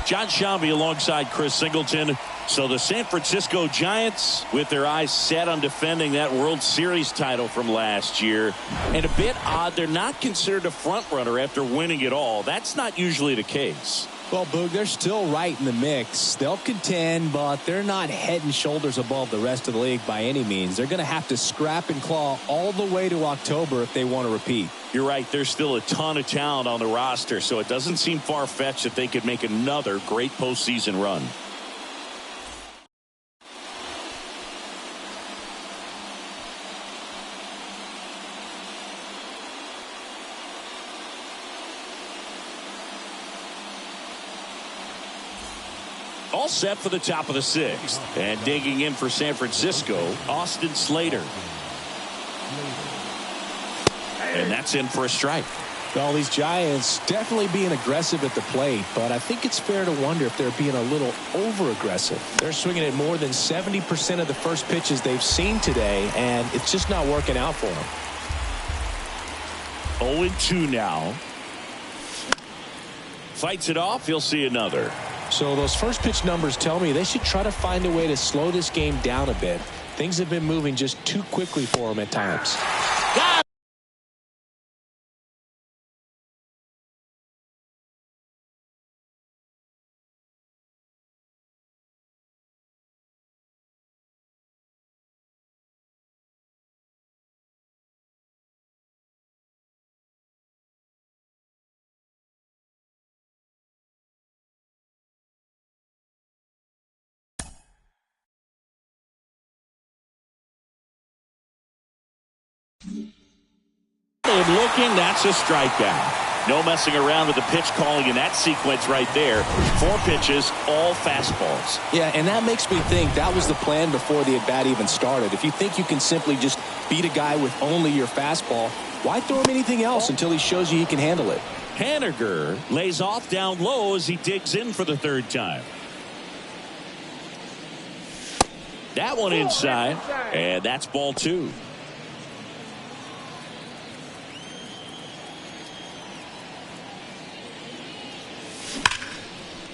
John Shambi alongside Chris Singleton. So the San Francisco Giants, with their eyes set on defending that World Series title from last year. And a bit odd, they're not considered a front runner after winning it all. That's not usually the case. Well, Boog, they're still right in the mix. They'll contend, but they're not head and shoulders above the rest of the league by any means. They're going to have to scrap and claw all the way to October if they want to repeat. You're right. There's still a ton of talent on the roster, so it doesn't seem far-fetched that they could make another great postseason run. All set for the top of the sixth. And digging in for San Francisco, Austin Slater. And that's in for a strike. Well, these Giants definitely being aggressive at the plate, but I think it's fair to wonder if they're being a little over-aggressive. They're swinging at more than 70% of the first pitches they've seen today, and it's just not working out for them. 0-2 now. Fights it off. He'll see another. So those first pitch numbers tell me they should try to find a way to slow this game down a bit. Things have been moving just too quickly for them at times. Got it. And looking, that's a strikeout. No messing around with the pitch calling in that sequence right there. 4 pitches, all fastballs. Yeah, and that makes me think that was the plan before the at-bat even started. If you think you can simply just beat a guy with only your fastball, why throw him anything else until he shows you he can handle it? Haniger lays off down low as he digs in for the third time. That one inside, and that's ball 2.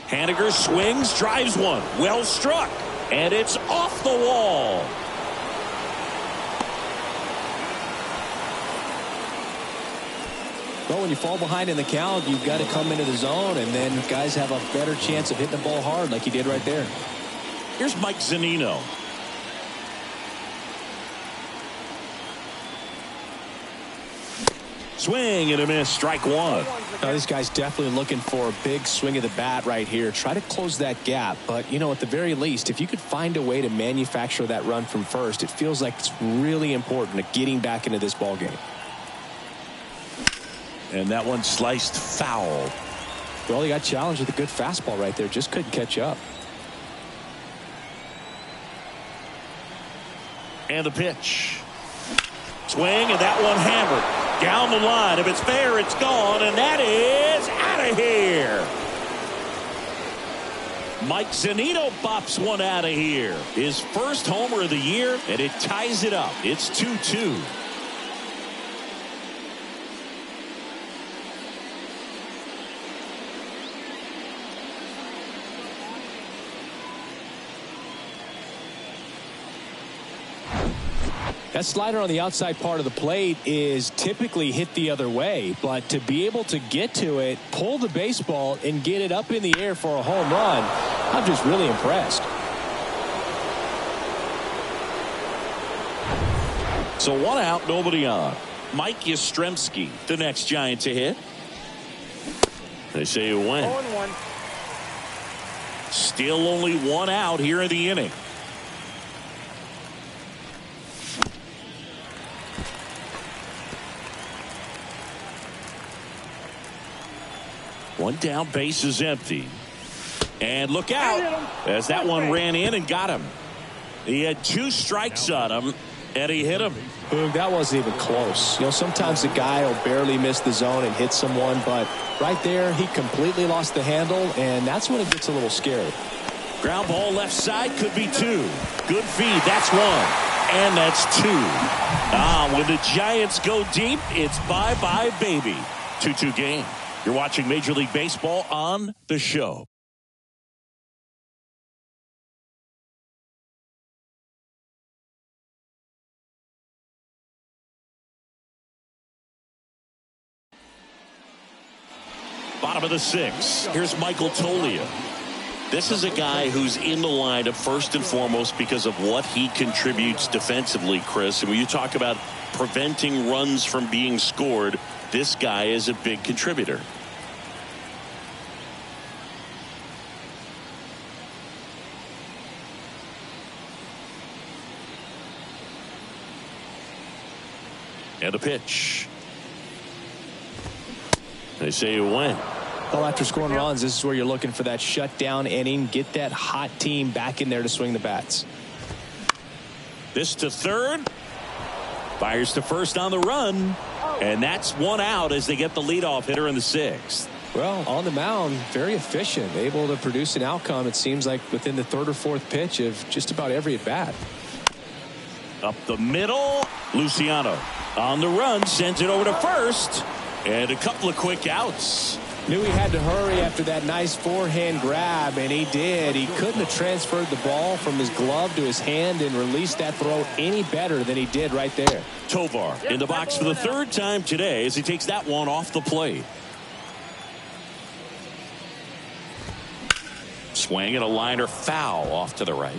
Haniger swings, drives one. Well struck. And it's off the wall. Well, when you fall behind in the count, you've got to come into the zone, and then guys have a better chance of hitting the ball hard like he did right there. Here's Mike Zunino. Swing and a miss, strike 1. Now, this guy's definitely looking for a big swing of the bat right here. Try to close that gap. But, you know, at the very least, if you could find a way to manufacture that run from first, it feels like it's really important to getting back into this ball game. And that one sliced foul. Well, he got challenged with a good fastball right there. Just couldn't catch up. And the pitch. Swing, and that one hammered. Down the line. If it's fair, it's gone, and that is out of here. Mike Zunino bops one out of here. His first homer of the year, and it ties it up. It's 2-2. That slider on the outside part of the plate is typically hit the other way, but to be able to get to it, pull the baseball, and get it up in the air for a home run, I'm just really impressed. So 1 out, nobody on. Mike Yastrzemski, the next Giant to hit. They say a win. 0-1. Still only 1 out here in the inning. One down, base is empty. And look out as that one ran in and got him. He had 2 strikes on him, and he hit him. That wasn't even close. You know, sometimes a guy will barely miss the zone and hit someone, but right there, he completely lost the handle, and that's when it gets a little scary. Ground ball left side, could be 2. Good feed, that's 1. And that's 2. When the Giants go deep, it's bye-bye, baby. 2-2 game. You're watching Major League Baseball on The Show. Bottom of the 6th. Here's Michael Toglia. This is a guy who's in the lineup first and foremost because of what he contributes defensively, Chris. And when you talk about preventing runs from being scored, this guy is a big contributor. And a pitch. They say you win. Well, after scoring runs, this is where you're looking for that shutdown inning. Get that hot team back in there to swing the bats. This to third. Fires to first on the run. And that's 1 out as they get the leadoff hitter in the 6th. Well, on the mound, very efficient. Able to produce an outcome, it seems like, within the 3rd or 4th pitch of just about every at-bat. Up the middle. Luciano on the run. Sends it over to first. And a couple of quick outs. Knew he had to hurry after that nice forehand grab, and he did. He couldn't have transferred the ball from his glove to his hand and released that throw any better than he did right there. Tovar in the box for the 3rd time today as he takes that one off the plate. Swing and a liner foul off to the right.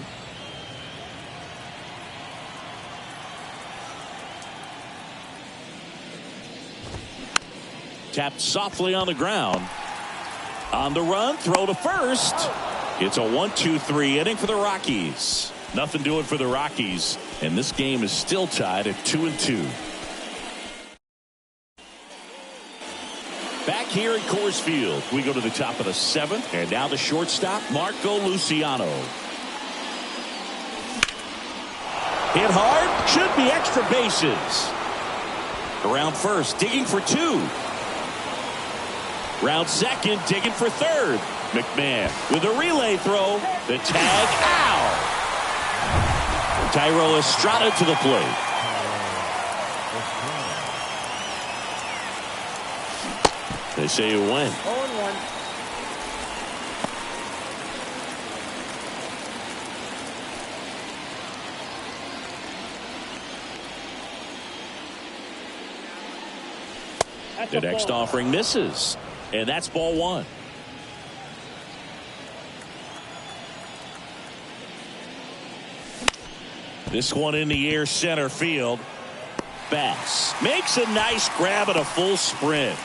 Tapped softly on the ground. On the run, throw to first. It's a 1-2-3 inning for the Rockies. Nothing doing for the Rockies, and this game is still tied at 2-2. Back here at Coors Field, we go to the top of the 7th, and now the shortstop, Marco Luciano. Hit hard, should be extra bases. Around first, digging for 2. Round second, digging for 3rd. McMahon with a relay throw. The tag out. Thairo Estrada to the plate. They say you win. 0-1. The next offering misses. And that's ball 1. This one in the air center field. Bass makes a nice grab at a full sprint.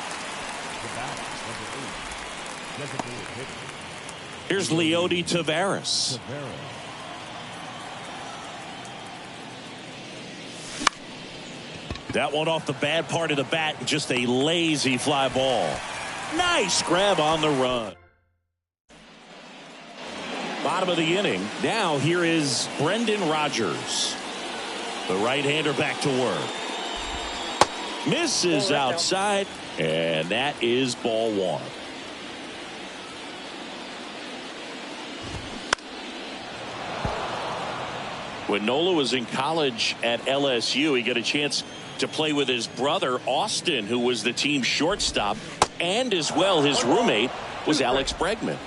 Here's Leody Taveras. That one off the bad part of the bat. Just a lazy fly ball. Nice grab on the run. Bottom of the inning. Now here is Brendan Rodgers. The right-hander back to work. Misses outside, and that is ball one. When Nola was in college at LSU, he got a chance to play with his brother, Austin, who was the team shortstop, and as well his roommate was Alex Bregman.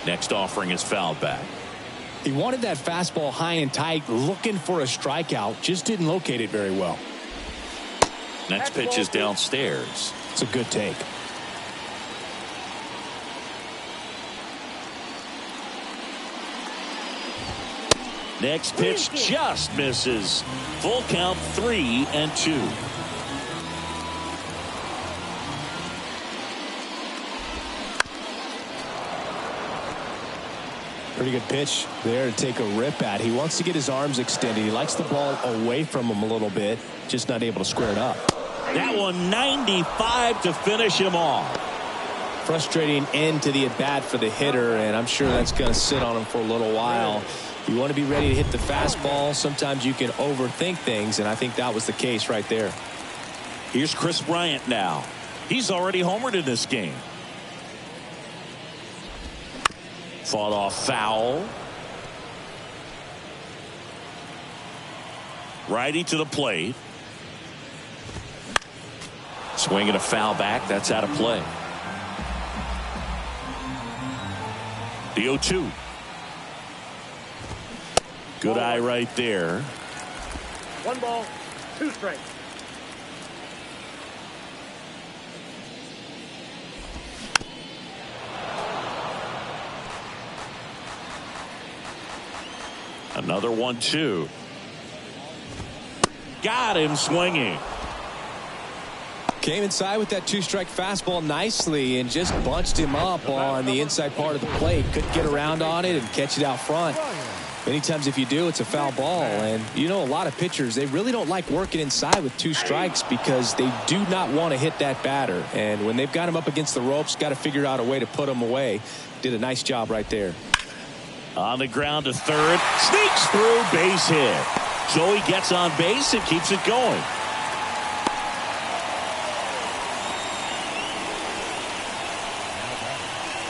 Next offering is fouled back. He wanted that fastball high and tight, looking for a strikeout, just didn't locate it very well. Next pitch is downstairs. It's a good take. Next pitch just misses. Full count, 3-2. Pretty good pitch there to take a rip at. He wants to get his arms extended. He likes the ball away from him a little bit, just not able to square it up. That one 95 to finish him off. Frustrating end to the at-bat for the hitter, and I'm sure that's going to sit on him for a little while. You want to be ready to hit the fastball. Sometimes you can overthink things, and I think that was the case right there. Here's Chris Bryant now. He's already homered in this game. Fought off foul. Righty to the plate. Swinging a foul back. That's out of play. The 0-2. Good eye right there. 1 ball, 2 strikes. Another 1-2. Got him swinging. Came inside with that 2-strike fastball nicely and just bunched him up on the inside part of the plate. Couldn't get around on it and catch it out front. Many times if you do, it's a foul ball. And you know, a lot of pitchers, they really don't like working inside with 2 strikes because they do not want to hit that batter. And when they've got him up against the ropes, got to figure out a way to put him away. Did a nice job right there. On the ground to third. Sneaks through, base hit. So he gets on base and keeps it going.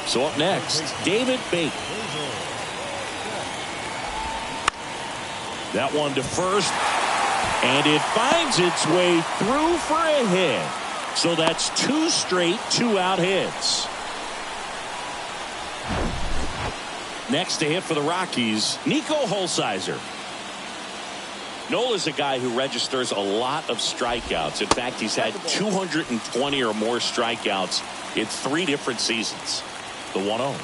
So up next, David Bate. That one to first, and it finds its way through for a hit. So that's 2 straight 2-out hits. Next to hit for the Rockies, Nico Holsizer. Nola's a guy who registers a lot of strikeouts. In fact, he's had 220 or more strikeouts in 3 different seasons. The 1-0.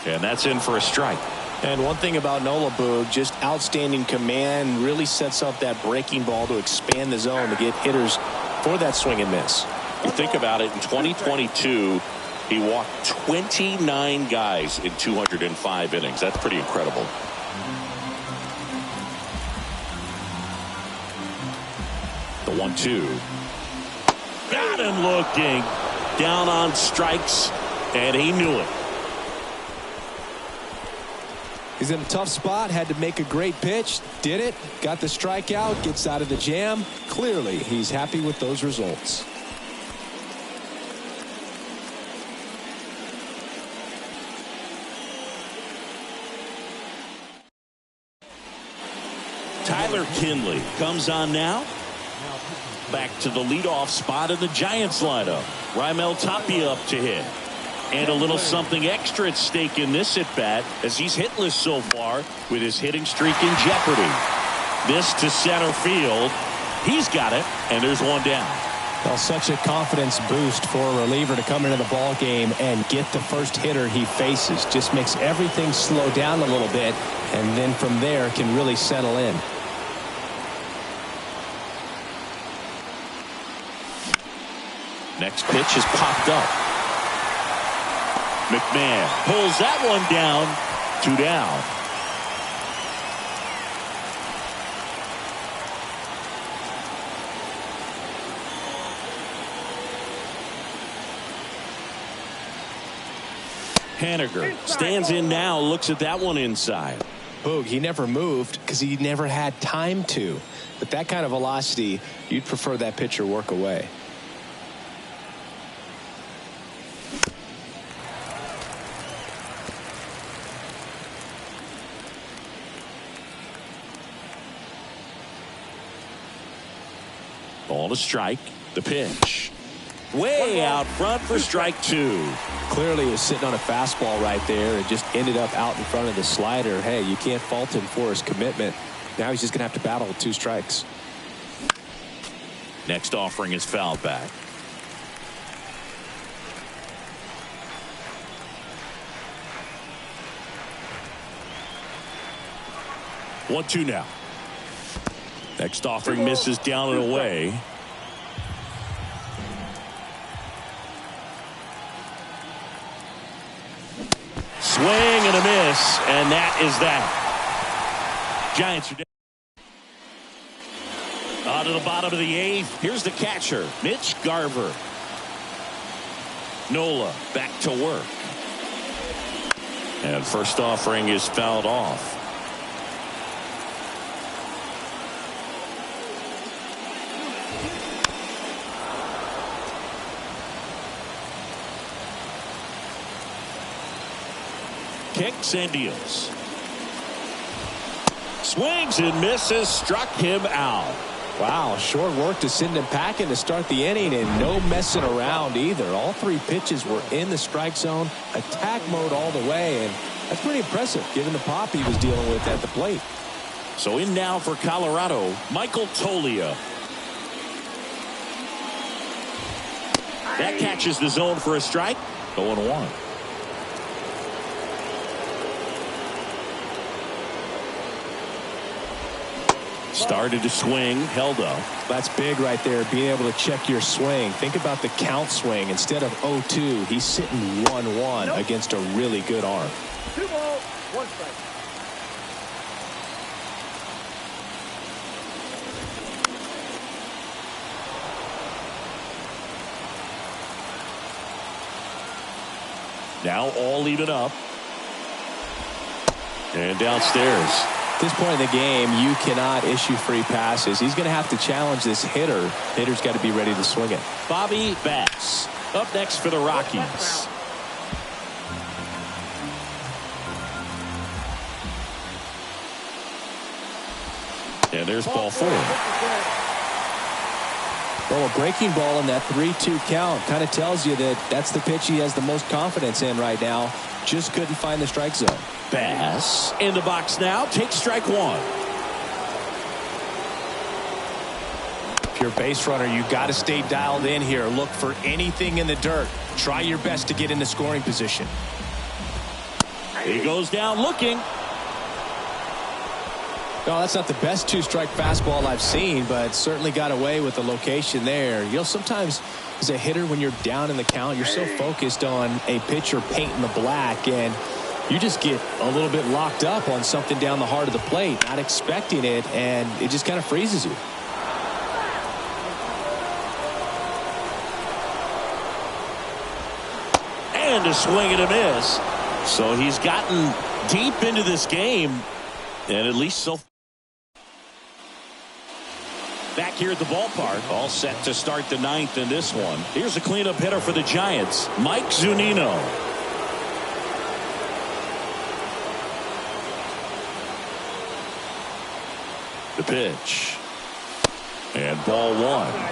And that's in for a strike. And one thing about Nola, Boog, just outstanding command, really sets up that breaking ball to expand the zone to get hitters for that swing and miss. You think about it, in 2022, he walked 29 guys in 205 innings. That's pretty incredible. The 1-2. Got him looking. Down on strikes, and he knew it. He's in a tough spot, had to make a great pitch, did it, got the strikeout, gets out of the jam. Clearly, he's happy with those results. Tyler Kinley comes on now. Back to the leadoff spot in the Giants lineup. Raimel Tapia up to hit. And a little something extra at stake in this at-bat as he's hitless so far with his hitting streak in jeopardy. This to center field. He's got it, and there's one down. Well, such a confidence boost for a reliever to come into the ball game and get the first hitter he faces. Just makes everything slow down a little bit, and then from there can really settle in. Next pitch is popped up. McMahon pulls that one down. 2 down. Haniger stands in now, looks at that one inside. Boog, he never moved because he never had time to. But that kind of velocity, you'd prefer that pitcher work away. Ball to strike. The pitch. Way out front for strike two. Clearly he was sitting on a fastball right there and just ended up out in front of the slider. Hey, you can't fault him for his commitment. Now he's just going to have to battle with 2 strikes. Next offering is fouled back. One, two now. Next offering misses down and away. Swing and a miss, and that is that. Giants are down. On to the bottom of the 8th. Here's the catcher, Mitch Garver. Nola back to work. And first offering is fouled off. Kicks and deals. Swings and misses, struck him out. Wow, short work to send him packing to start the inning, and no messing around either. All 3 pitches were in the strike zone, attack mode all the way, and that's pretty impressive given the pop he was dealing with at the plate. So in now for Colorado, Michael Toglia. That catches the zone for a strike. 0-1. Started to swing, held up. That's big right there, being able to check your swing. Think about the count swing. Instead of 0-2, he's sitting 1-1 against a really good arm. 2 balls, 1 strike. Now all even up. And downstairs. At this point in the game, you cannot issue free passes. He's going to have to challenge this hitter. Hitter's got to be ready to swing it. Bobby Bass up next for the Rockies. And there's ball 4. Well, a breaking ball in that 3-2 count kind of tells you that that's the pitch he has the most confidence in right now. Just couldn't find the strike zone. Bass in the box now. Takes strike 1. If you're a base runner, you got to stay dialed in here. Look for anything in the dirt. Try your best to get into scoring position. He goes down looking. No, that's not the best 2-strike fastball I've seen, but certainly got away with the location there. You know, sometimes as a hitter, when you're down in the count, you're so focused on a pitcher painting the black, and you just get a little bit locked up on something down the heart of the plate, not expecting it, and it just kind of freezes you. And a swing and a miss. So he's gotten deep into this game, and at least so far. Back here at the ballpark, all set to start the 9th in this one. Here's a cleanup hitter for the Giants, Mike Zunino. The pitch. And ball 1.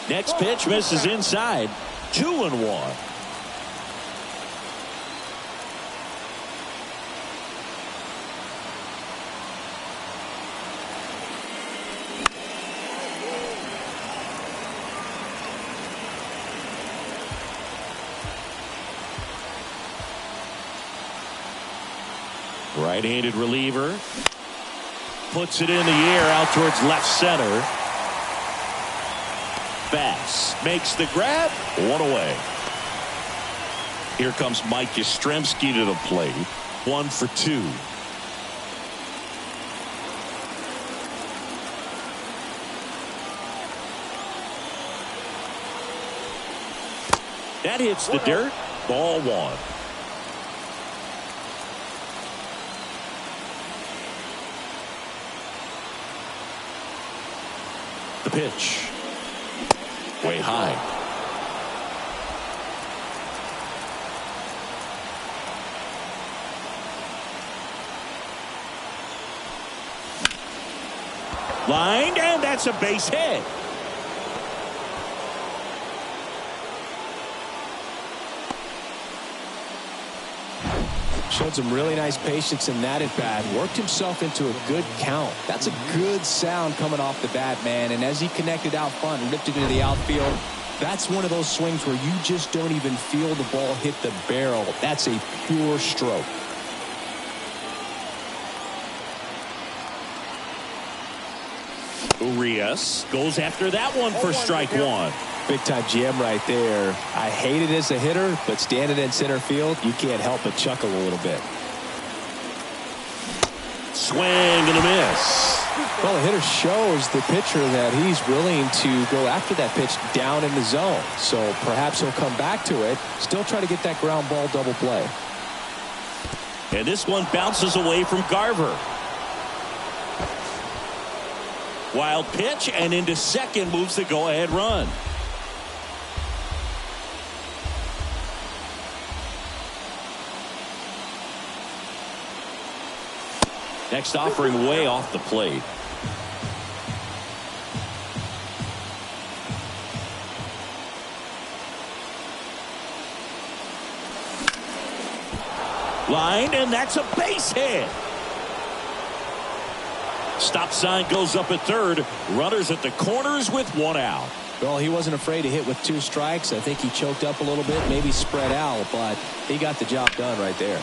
Next pitch misses inside. 2-1. Right-handed reliever. Puts it in the air out towards left center. bats. Makes the grab. One away. Here comes Mike Yastrzemski to the plate. 1 for 2. That hits the dirt. Ball 1. The pitch. Way high. Lined, and that's a base hit. Showed some really nice patience in that at bat. Worked himself into a good count. That's a good sound coming off the bat, man. And as he connected out front and ripped it into the outfield, that's one of those swings where you just don't even feel the ball hit the barrel. That's a pure stroke. Urias goes after that one for strike 1. Big time jam right there. I hate it as a hitter, but standing in center field, you can't help but chuckle a little bit. Swing and a miss. Well, the hitter shows the pitcher that he's willing to go after that pitch down in the zone. So perhaps he'll come back to it, still try to get that ground ball double play. And this one bounces away from Garver. Wild pitch, and into second moves the go-ahead run. Next offering way off the plate. Line, and that's a base hit. Stop sign goes up at third. Runners at the corners with 1 out. Well, he wasn't afraid to hit with 2 strikes. I think he choked up a little bit, maybe spread out, but he got the job done right there.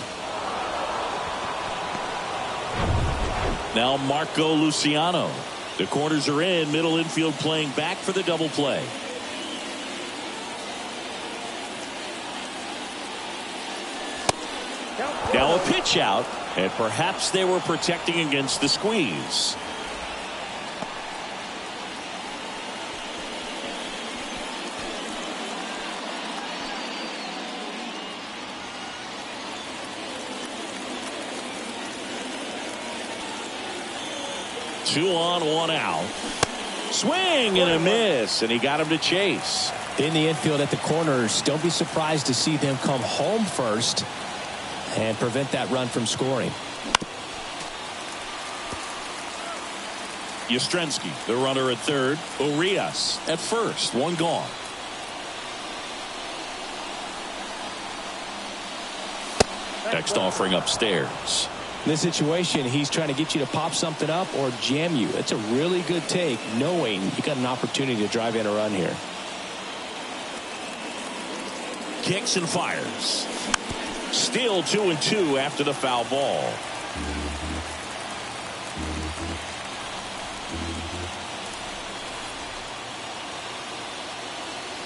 Now Marco Luciano. The corners are in. Middle infield playing back for the double play. Now a pitch out, and perhaps they were protecting against the squeeze. Two on, 1 out. Swing and a miss, and he got him to chase. In the infield at the corners, don't be surprised to see them come home first and prevent that run from scoring. Yastrzemski, the runner at third. Urias at first. 1 gone. Next offering upstairs. In this situation, he's trying to get you to pop something up or jam you. It's a really good take, knowing you got an opportunity to drive in a run here. Kicks and fires. Still 2-2 after the foul ball.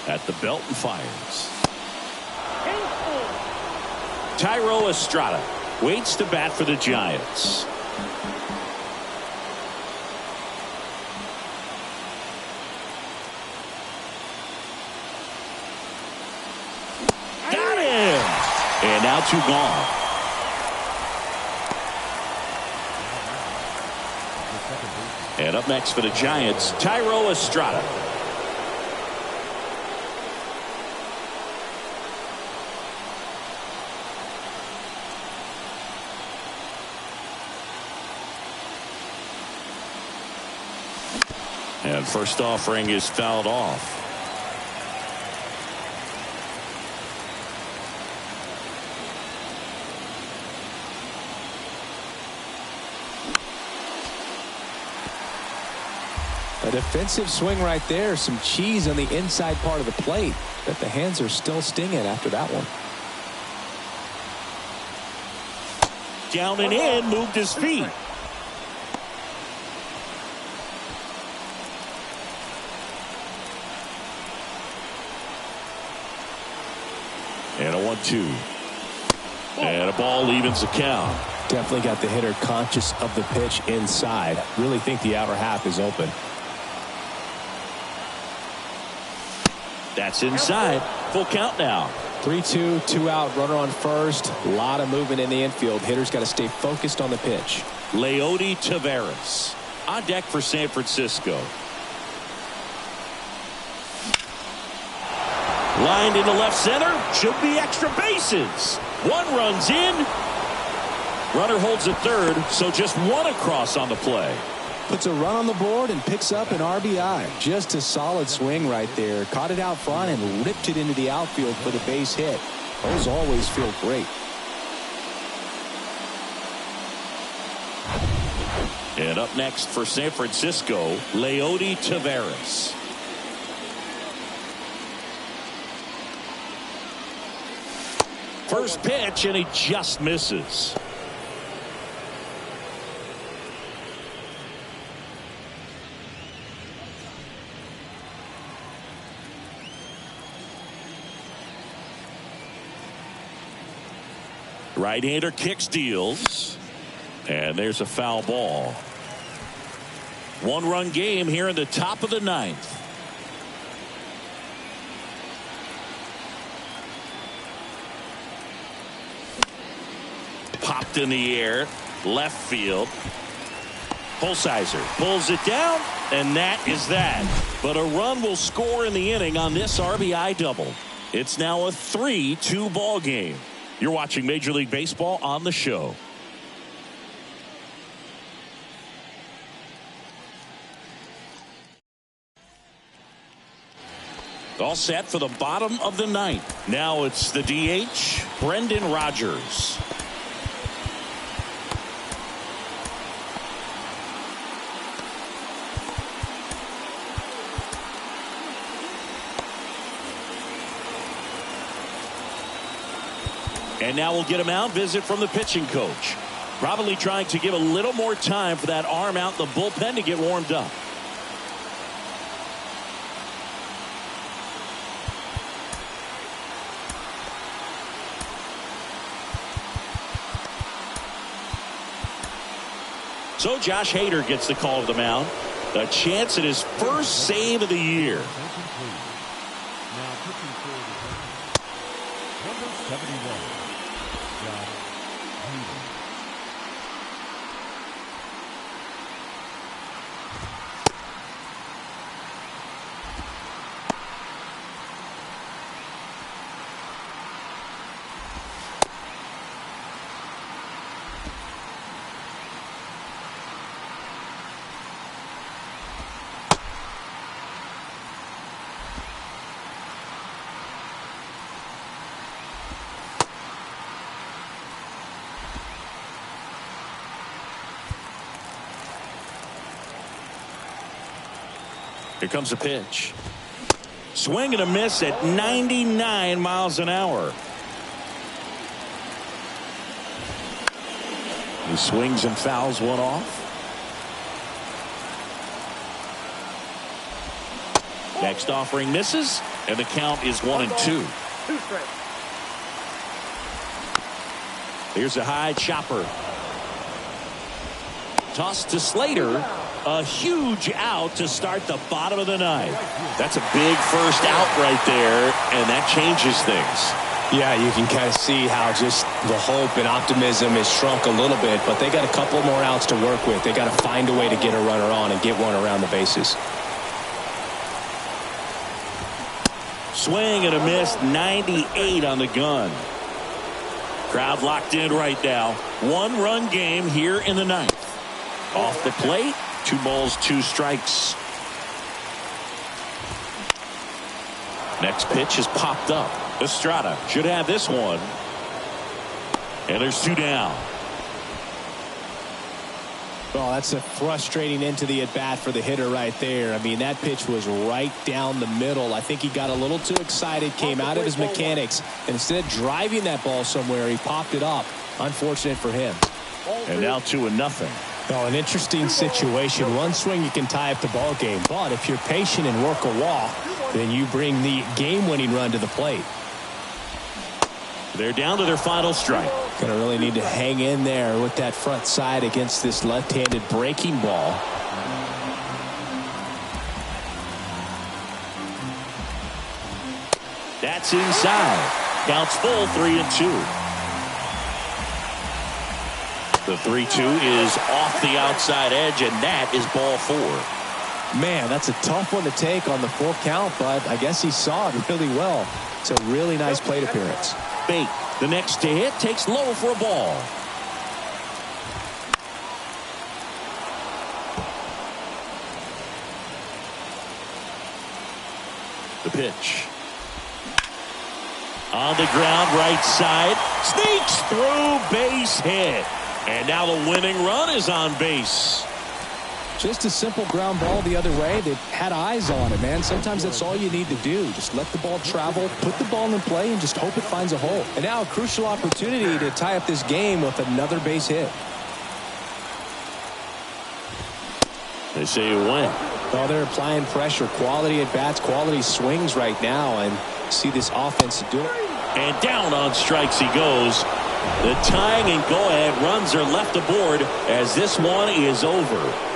At the belt and fires. Thairo Estrada waits to bat for the Giants. Got him! And now 2 gone. And up next for the Giants, Thairo Estrada. And first offering is fouled off. A defensive swing right there. Some cheese on the inside part of the plate. But the hands are still stinging after that one. Down and in, moved his feet. 1-2. And a ball evens the count. Definitely got the hitter conscious of the pitch inside. Really think the outer half is open. That's inside. Full count now. 3-2, 2 out, runner on first. A lot of movement in the infield. Hitter's got to stay focused on the pitch. Leody Taveras on deck for San Francisco. Lined into left center. Should be extra bases. One runs in. Runner holds at third, so just one across on the play. Puts a run on the board and picks up an RBI. Just a solid swing right there. Caught it out front and ripped it into the outfield for the base hit. Those always feel great. And up next for San Francisco, Leody Taveras. First pitch, and he just misses. Right-hander kicks, deals, and there's a foul ball. One-run game here in the top of the ninth. Popped in the air, left field. Holsizer pulls it down, and that is that. But a run will score in the inning on this RBI double. It's now a 3-2 ball game. You're watching Major League Baseball on the show. All set for the bottom of the ninth. Now it's the DH, Brendan Rodgers. And now we'll get a mound visit from the pitching coach. Probably trying to give a little more time for that arm out in the bullpen to get warmed up. So Josh Hader gets the call to the mound. A chance at his first save of the year. Number 71. Here comes a pitch. Swing and a miss at 99 miles an hour. He swings and fouls one off. Next offering misses, and the count is 1-2. Here's a high chopper. Tossed to Slater. A huge out to start the bottom of the ninth. That's a big first out right there, and that changes things. Yeah, you can kind of see how just the hope and optimism is shrunk a little bit, but they got a couple more outs to work with. They got to find a way to get a runner on and get one around the bases. Swing and a miss, 98 on the gun. Crowd locked in right now. One-run game here in the ninth. Off the plate. 2 balls, 2 strikes. Next pitch is popped up. Estrada should have this one. And there's 2 down. Well, that's a frustrating end to the at-bat for the hitter right there. I mean, that pitch was right down the middle. I think he got a little too excited, came out of his mechanics, and instead of driving that ball somewhere, he popped it up. Unfortunate for him. And now 2-0. Oh, an interesting situation. One swing, you can tie up the ball game. But if you're patient and work a walk, then you bring the game-winning run to the plate. They're down to their final strike. Gonna really need to hang in there with that front side against this left-handed breaking ball. That's inside. Counts full, 3-2. The 3-2 is off the outside edge, and that is ball 4. Man, that's a tough one to take on the full count, but I guess he saw it really well. It's a really nice plate appearance. Bate, the next to hit, takes low for a ball. The pitch. On the ground, right side. Sneaks through, base hit. And now the winning run is on base. Just a simple ground ball the other way. They've had eyes on it, man. Sometimes that's all you need to do. Just let the ball travel, put the ball in play, and just hope it finds a hole. And now a crucial opportunity to tie up this game with another base hit. They say it went. Well, they're applying pressure, quality at bats, quality swings right now, and see this offense do it. And down on strikes he goes. The tying and go-ahead runs are left aboard as this one is over.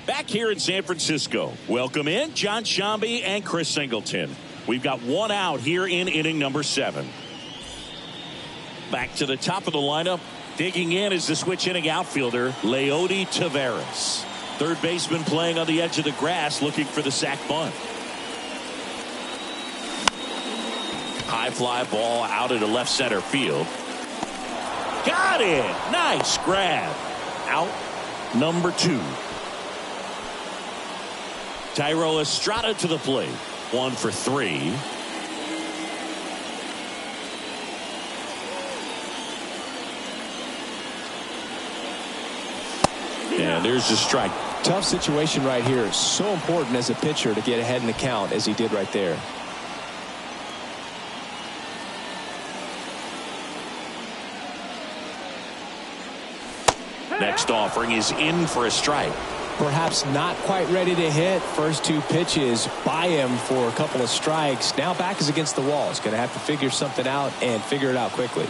Back here in San Francisco, welcome in John Shambi and Chris Singleton. We've got one out here in inning number 7. Back to the top of the lineup. Digging in is the switch inning outfielder, Leody Taveras. Third baseman playing on the edge of the grass looking for the sac bunt. High fly ball out into left center field. Got it. Nice grab. Out number 2. Thairo Estrada to the plate. 1 for 3. And there's the strike. Tough situation right here. So important as a pitcher to get ahead in the count as he did right there. Next offering is in for a strike. Perhaps not quite ready to hit. First 2 pitches by him for a couple of strikes. Now back is against the wall. He's going to have to figure something out and figure it out quickly.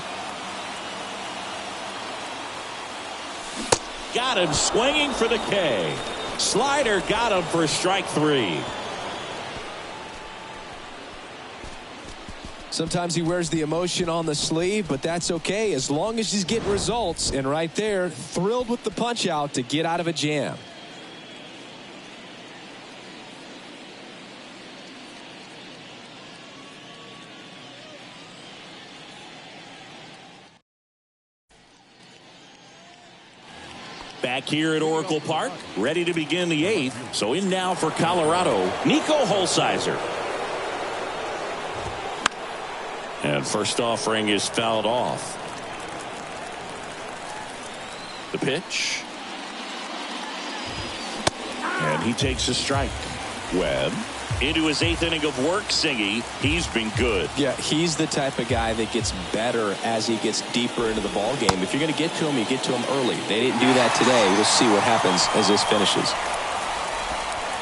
Got him swinging for the K. Slider got him for strike 3. Sometimes he wears the emotion on the sleeve, but that's okay as long as he's getting results. And right there, thrilled with the punch out to get out of a jam. Back here at Oracle Park, ready to begin the 8th. So in now for Colorado, Nico Holsizer. And first offering is fouled off. The pitch. And he takes a strike. Webb into his 8th inning of work, Singy. He's been good. Yeah, he's the type of guy that gets better as he gets deeper into the ball game. If you're going to get to him, you get to him early. They didn't do that today. We'll see what happens as this finishes.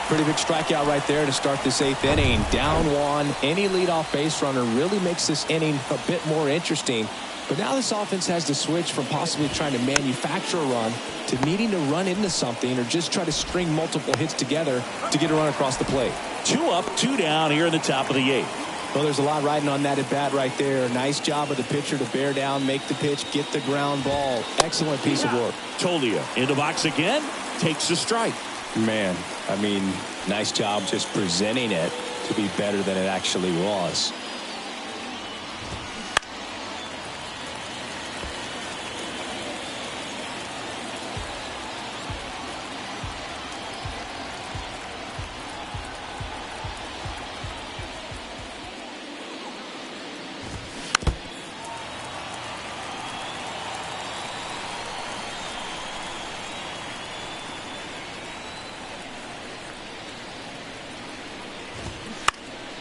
Pretty big strikeout right there to start this 8th inning. Down 1. Any leadoff base runner really makes this inning a bit more interesting. But now this offense has to switch from possibly trying to manufacture a run to needing to run into something or just try to string multiple hits together to get a run across the plate. 2 up, 2 down here in the top of the 8th. Well, there's a lot riding on that at bat right there. Nice job of the pitcher to bear down, make the pitch, get the ground ball. Excellent piece of work. Tolia in the box again, takes a strike. Man, I mean, nice job just presenting it to be better than it actually was.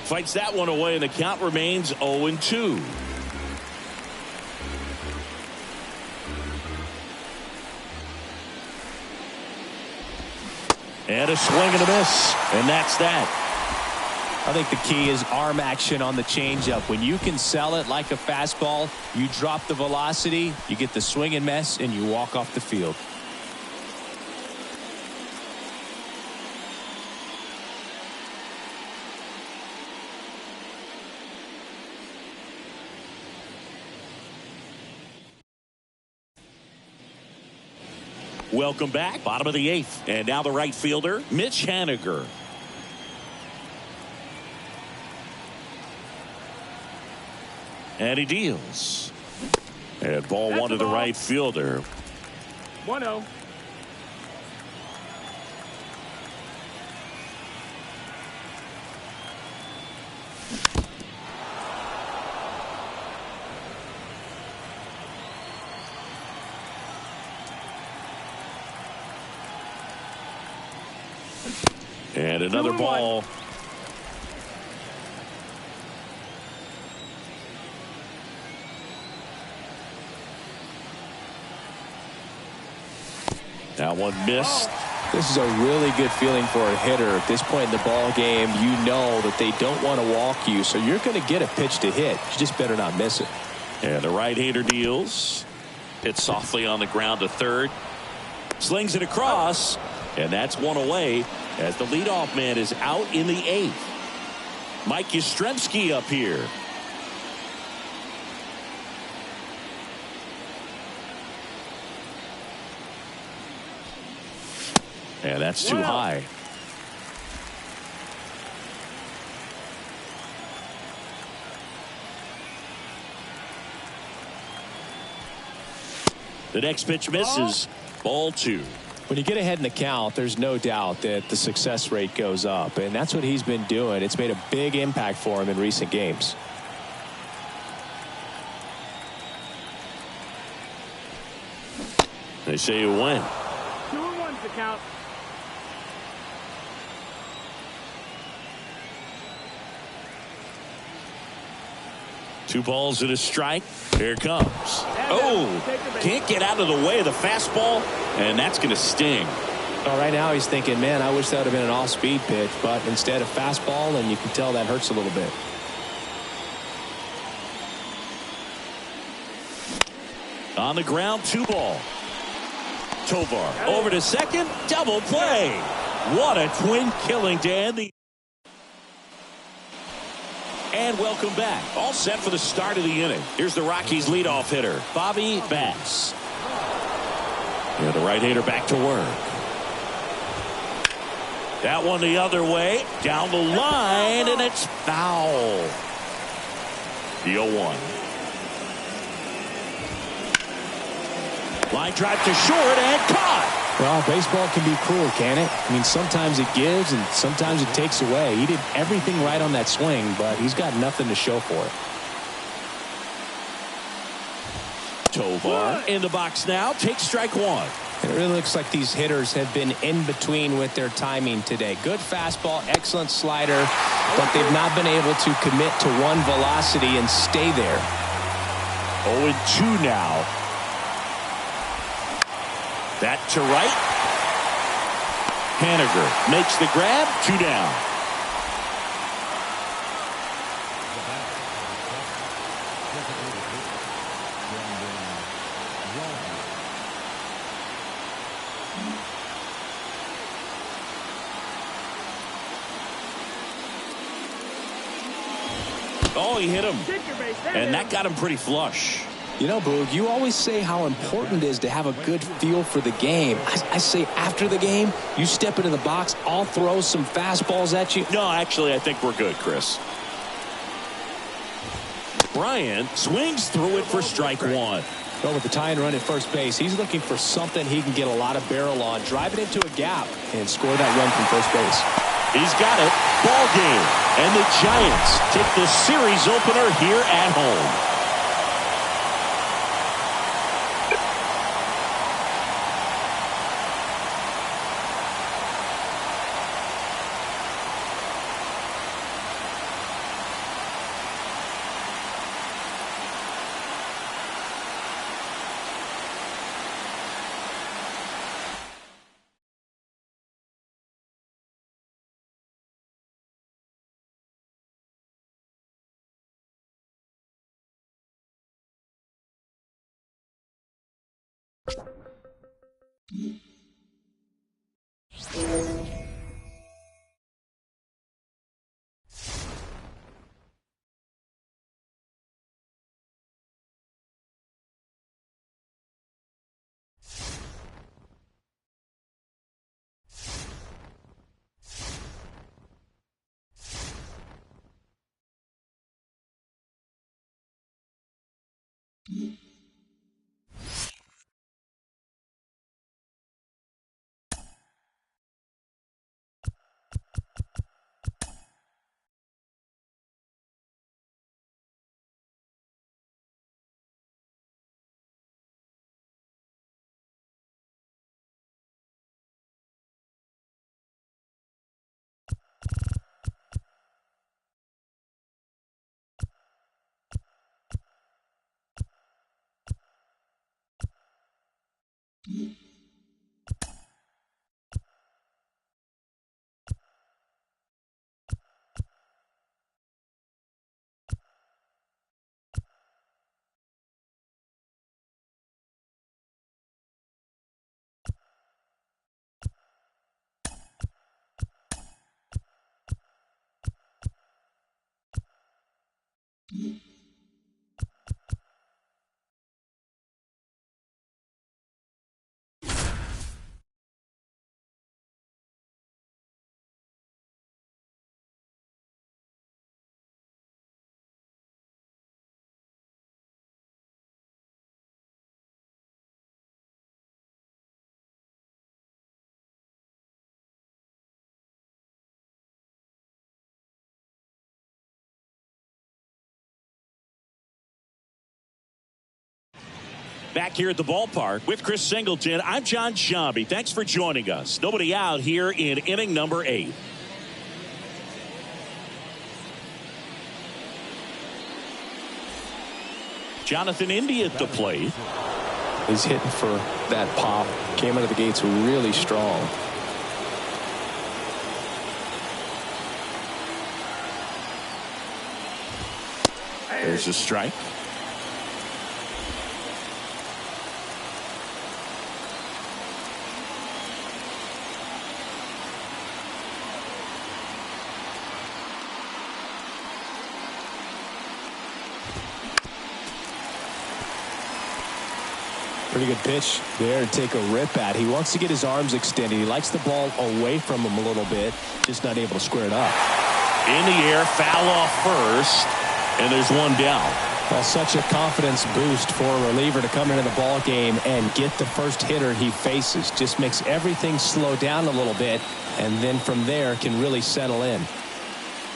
Fights that one away, and the count remains 0-2. And a swing and a miss, and that's that. I think the key is arm action on the changeup. When you can sell it like a fastball, you drop the velocity, you get the swing and miss, and you walk off the field. Welcome back. Bottom of the 8th. And now the right fielder, Mitch Haniger. And he deals. And ball 1 to the right fielder. 1-0. And another ball. That one missed. This is a really good feeling for a hitter. At this point in the ball game, you know that they don't want to walk you, so you're going to get a pitch to hit. You just better not miss it. And the right-hander deals. Hit softly on the ground to third. Slings it across. And that's one away as the leadoff man is out in the 8th. Mike Yastrzemski up here. And that's too high. The next pitch misses. Ball 2. When you get ahead in the count, there's no doubt that the success rate goes up, and that's what he's been doing. It's made a big impact for him in recent games. They say you win. 2-1's the count. Two balls and a strike. Here it comes. Oh, can't get out of the way of the fastball, and that's going to sting. Well, right now he's thinking, man, I wish that would have been an off-speed pitch, but instead a fastball, and you can tell that hurts a little bit. On the ground, 2 ball. Tovar over to second, double play. What a twin killing to end the. And welcome back. All set for the start of the inning. Here's the Rockies leadoff hitter, Bobby Bass. And the right-hander back to work. That one the other way, down the line, and it's foul. The 0-1. Line drive to short and caught. Well, baseball can be cruel, can it? I mean, sometimes it gives and sometimes it takes away. He did everything right on that swing, but he's got nothing to show for it. Tovar in the box now. Takes strike 1. It really looks like these hitters have been in between with their timing today. Good fastball, excellent slider, but they've not been able to commit to one velocity and stay there. 0-2 now. That to right. Haniger makes the grab. 2 down. Oh, he hit him. And that got him pretty flush. You know, Boog, you always say how important it is to have a good feel for the game. I say after the game, you step into the box, I'll throw some fastballs at you. No, actually, I think we're good, Chris. Bryant swings through it for strike 1. Well, with the tying run at first base, he's looking for something he can get a lot of barrel on, drive it into a gap, and score that run from first base. He's got it. Ball game. And the Giants take the series opener here at home. Back here at the ballpark with Chris Singleton, I'm John Shambi. Thanks for joining us. Nobody out here in inning number 8. Jonathan Indy at the plate. He's hitting for that pop. Came out of the gates really strong. There's a strike. Pretty good pitch there to take a rip at. He wants to get his arms extended. He likes the ball away from him a little bit, just not able to square it up. In the air, foul off first, and there's one down. Well, such a confidence boost for a reliever to come into the ball game and get the first hitter he faces. Just makes everything slow down a little bit, and then from there can really settle in.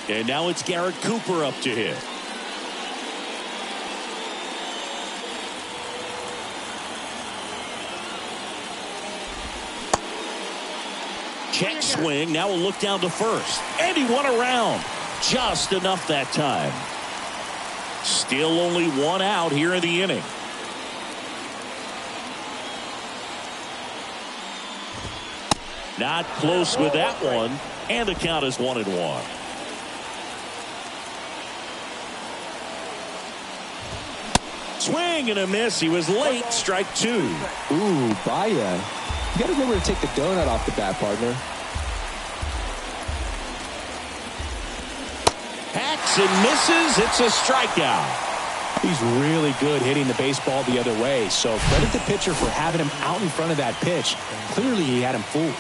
And now it's Garrett Cooper up to hit. Check swing. Now we'll look down to first. And he won around. Just enough that time. Still only one out here in the inning. Not close with that one. And the count is 1-1. Swing and a miss. He was late. Strike 2. Ooh, Baya. You got to remember to take the donut off the bat, partner. Hacks and misses. It's a strikeout. He's really good hitting the baseball the other way. So credit the pitcher for having him out in front of that pitch. Clearly he had him fooled.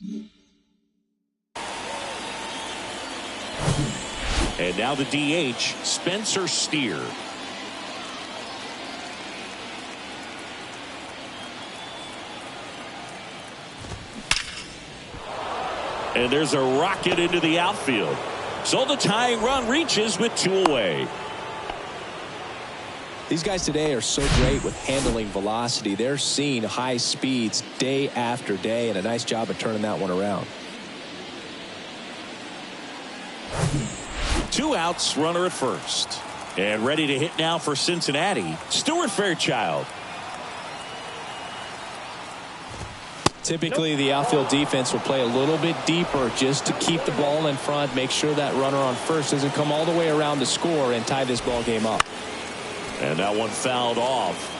And now the DH, Spencer Steer. And there's a rocket into the outfield. So the tying run reaches with 2 away. These guys today are so great with handling velocity. They're seeing high speeds day after day, and a nice job of turning that one around. 2 outs, runner at first. And ready to hit now for Cincinnati, Stuart Fairchild. Typically, the outfield defense will play a little bit deeper just to keep the ball in front, make sure that runner on first doesn't come all the way around to score and tie this ball game up. And that one fouled off.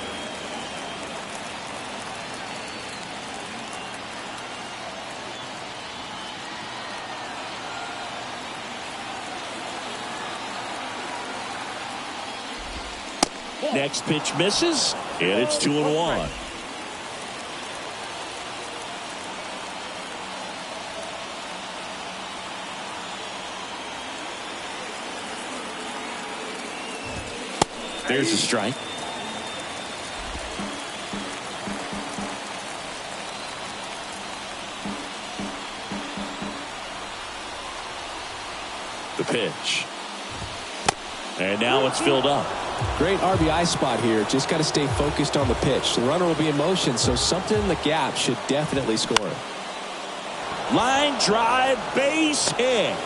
Next pitch misses, and it's 2-1. There's a strike. The pitch. And now it's filled up. Great RBI spot here. Just got to stay focused on the pitch. The runner will be in motion, so something in the gap should definitely score. Line drive, base hit.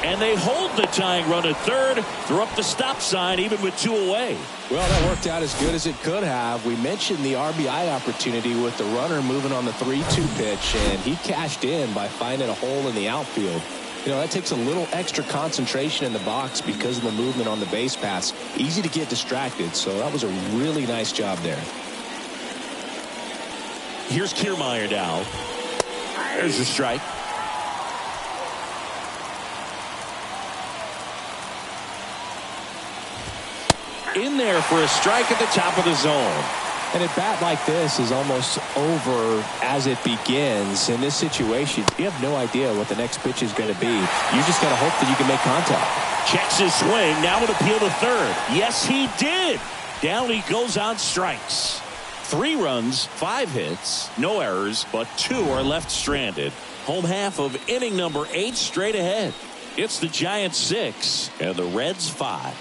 And they hold the tying run at third. Throw up the stop sign even with 2 away. Well, that worked out as good as it could have. We mentioned the RBI opportunity with the runner moving on the 3-2 pitch, and he cashed in by finding a hole in the outfield. You know, that takes a little extra concentration in the box because of the movement on the base paths. Easy to get distracted, so that was a really nice job there. Here's Kiermaier now. There's a strike. In there for a strike at the top of the zone. And a bat like this is almost over as it begins. In this situation, you have no idea what the next pitch is going to be. You just got to hope that you can make contact. Checks his swing. Now an appeal to third. Yes, he did. Down he goes on strikes. 3 runs, 5 hits, no errors, but 2 are left stranded. Home half of inning number 8 straight ahead. It's the Giants 6 and the Reds 5.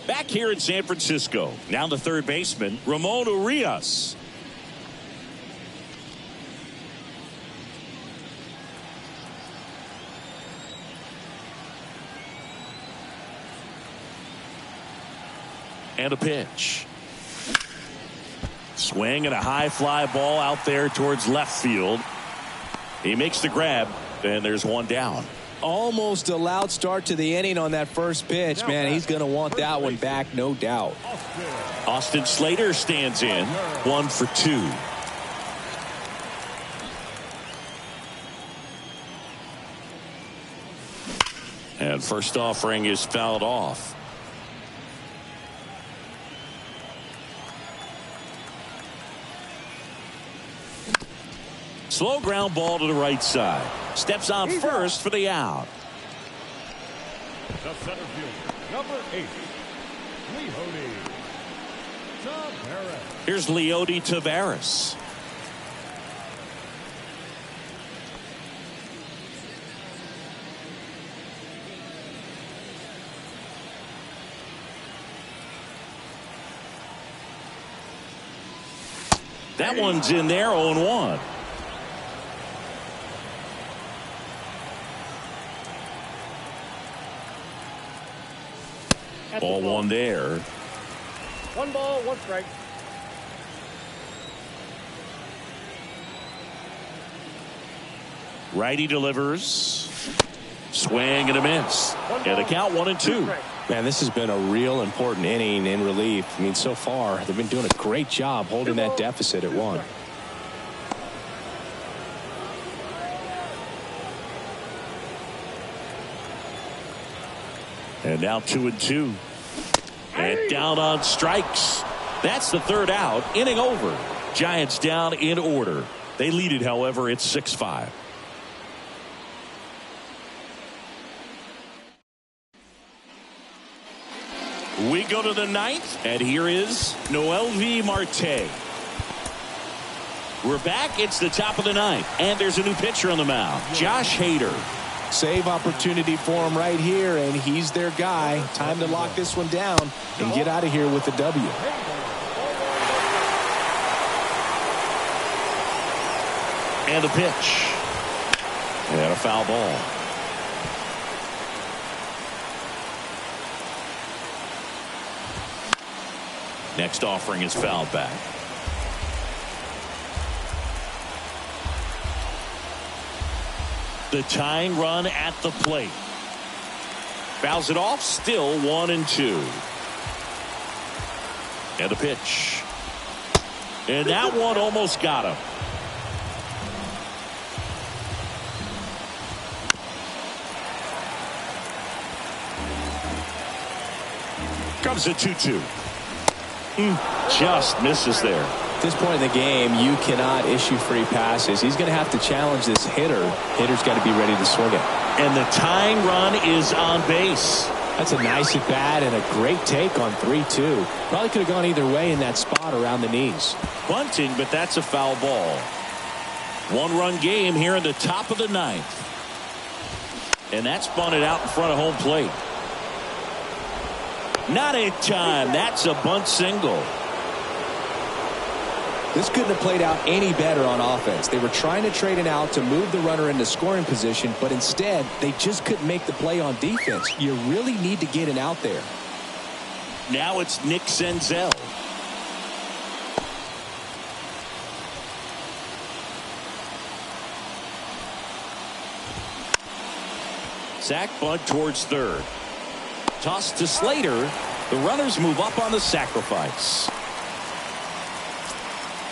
Back here in San Francisco, now the third baseman, Ramon Urias. And a pitch. Swing and a high fly ball out there towards left field. He makes the grab, and there's one down. Almost a loud start to the inning on that first pitch. Man, he's going to want that one back, no doubt. Austin Slater stands in, 1 for 2. And first offering is fouled off. Slow ground ball to the right side. Steps on first for the out. The center fielder, number 8, Leody Taveras. Here's Leody Taveras. That one's in there, 0-1. Ball 1 there. 1 ball, 1 strike. Righty delivers. Swing and a miss. And the count 1-2. Man, this has been a real important inning in relief. I mean, so far, they've been doing a great job holding that deficit at 1. And now 2-2. And down on strikes. That's the third out. Inning over. Giants down in order. They lead it, however, it's 6-5. We go to the ninth, and here is Noelvi Marte. We're back. It's the top of the ninth, and there's a new pitcher on the mound, Josh Hader. Save opportunity for him right here, and he's their guy. Time to lock this one down and get out of here with the W. And a pitch. And a foul ball. Next offering is fouled back. The tying run at the plate. Fouls it off, still 1-2. And a pitch. And that one almost got him. Comes a 2-2. Just misses there. At this point in the game, you cannot issue free passes. He's going to have to challenge this hitter. Hitter's got to be ready to swing it. And the tying run is on base. That's a nice at bat and a great take on 3-2. Probably could have gone either way in that spot around the knees. Bunting, but that's a foul ball. One-run game here in the top of the ninth. And that's bunted out in front of home plate. Not in time. That's a bunt single. This couldn't have played out any better on offense. They were trying to trade an out to move the runner into scoring position, but instead they just couldn't make the play on defense. You really need to get an out there. Now it's Nick Senzel. Sack bunt towards third. Toss to Slater. The runners move up on the sacrifice.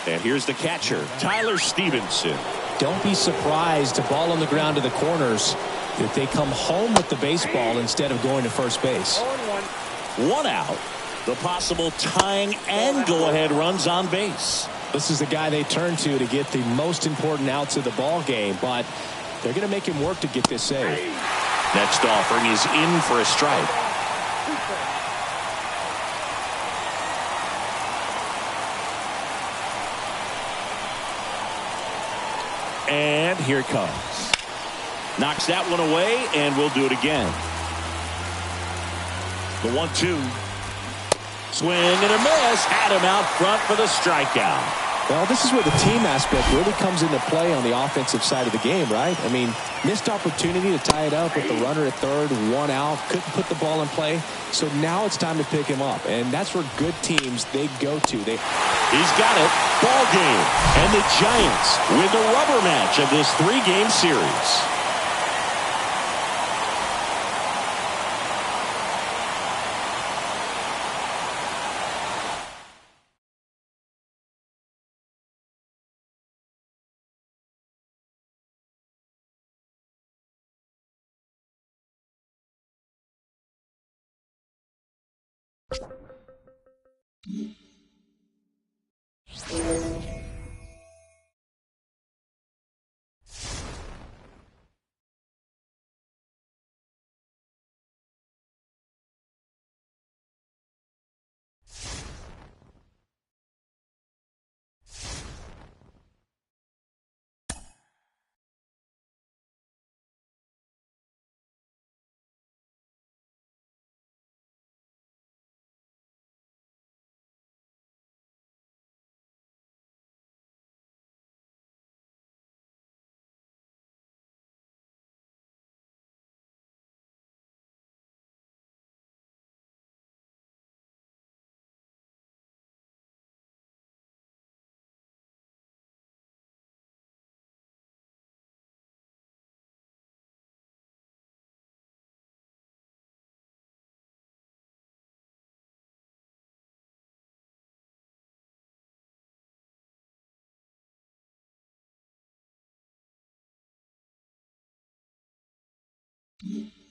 And here's the catcher, Tyler Stevenson. Don't be surprised to ball on the ground to the corners if they come home with the baseball instead of going to first base. 1 out. The possible tying and go-ahead runs on base. This is the guy they turn to get the most important outs of the ball game, but they're going to make him work to get this save. Next offering is in for a strike. And here it comes. Knocks that one away, and we'll do it again. The 1-2. Swing and a miss. Had him out front for the strikeout. Well, this is where the team aspect really comes into play on the offensive side of the game, right? I mean, missed opportunity to tie it up with the runner at third, 1 out, couldn't put the ball in play. So now it's time to pick him up, and that's where good teams, they go to. He's got it. Ball game. And the Giants win the rubber match of this 3-game series. Mm-hmm.